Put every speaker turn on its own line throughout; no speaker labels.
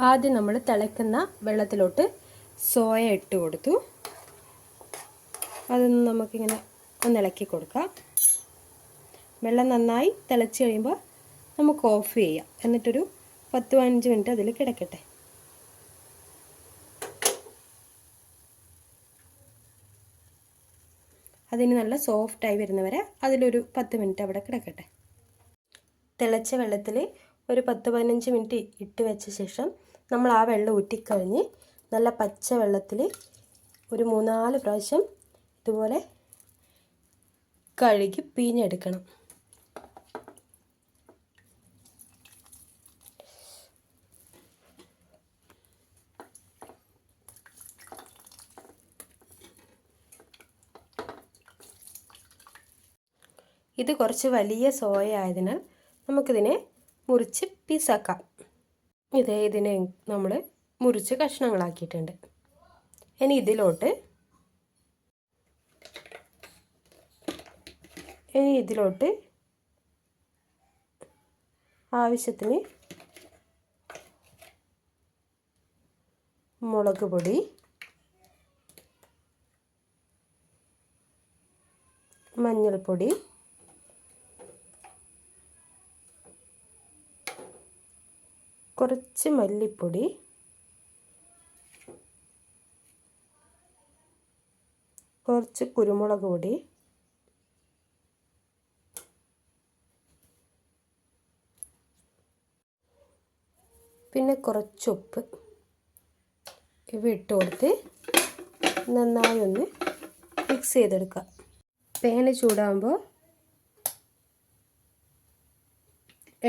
ആദ്യം നമ്മൾ തിളയ്ക്കുന്ന വെള്ളത്തിലോട്ട് സോയ ഇട്ട് കൊടുത്തു. അതൊന്ന് നമുക്കിങ്ങനെ ഒന്ന് ഇളക്കി കൊടുക്കാം. വെള്ളം നന്നായി തിളച്ച് കഴിയുമ്പോൾ നമുക്ക് ഓഫ് ചെയ്യാം. എന്നിട്ടൊരു 10-15 മിനിറ്റ് അതിൽ കിടക്കട്ടെ. അതിന് നല്ല സോഫ്റ്റായി വരുന്നവരെ അതിലൊരു 10 മിനിറ്റ് അവിടെ കിടക്കട്ടെ. തിളച്ച വെള്ളത്തിൽ ഒരു 10-15 മിനിറ്റ് ഇട്ട് വെച്ച ശേഷം നമ്മൾ ആ വെള്ളം ഊറ്റിക്കഴിഞ്ഞ് നല്ല പച്ച വെള്ളത്തിൽ ഒരു 3-4 പ്രാവശ്യം ഇതുപോലെ കഴുകി പിഴിഞ്ഞെടുക്കണം. ഇത് കുറച്ച് വലിയ സോയ ആയതിനാൽ നമുക്കിതിനെ മുറിച്ച് പീസാക്കാം. ഇതിനെ നമ്മൾ മുറിച്ച് കഷ്ണങ്ങളാക്കിയിട്ടുണ്ട്. ഇനി ഇതിലോട്ട് ആവശ്യത്തിന് മുളക് പൊടി, മഞ്ഞൾപ്പൊടി, കുറച്ച് മല്ലിപ്പൊടി, കുറച്ച് കുരുമുളക് പൊടി, പിന്നെ കുറച്ച് ഉപ്പ് ഇവ ഇട്ട് കൊടുത്ത് നന്നായി ഒന്ന് മിക്സ് ചെയ്തെടുക്കുക. പാന് ചൂടാകുമ്പോൾ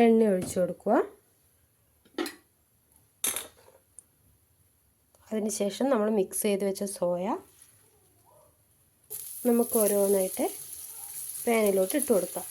എണ്ണ ഒഴിച്ചു കൊടുക്കുക. അതിനുശേഷം നമ്മൾ മിക്സ് ചെയ്ത് വെച്ച സോയ നമുക്ക് ഓരോന്നായിട്ട് പാനിലോട്ട് ഇട്ട് കൊടുക്കാം.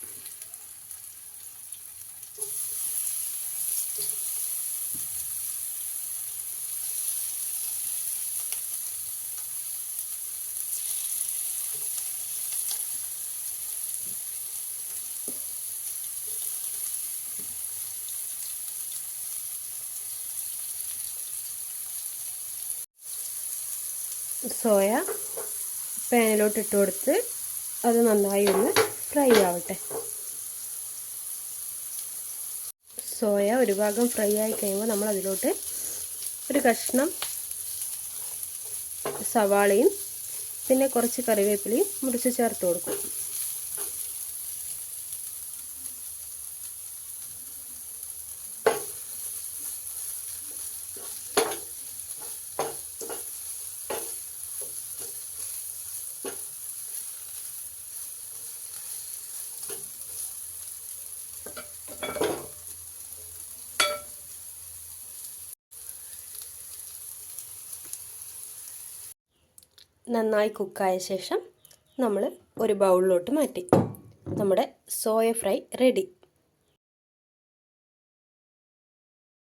സോയ പാനിലോട്ട് ഇട്ട് കൊടുത്ത് അത് നന്നായി ഒന്ന് ഫ്രൈ ആവട്ടെ. സോയ ഒരു ഭാഗം ഫ്രൈ ആയി കഴിയുമ്പോൾ നമ്മൾ അതിലോട്ട് ഒരു കഷ്ണം സവാളയും പിന്നെ കുറച്ച് കറിവേപ്പിലയും മുറിച്ച് ചേർത്ത് കൊടുക്കും. നന്നായി കുക്കായ ശേഷം നമ്മൾ ഒരു ബൗളിലോട്ട് മാറ്റി. നമ്മുടെ സോയ ഫ്രൈ റെഡി.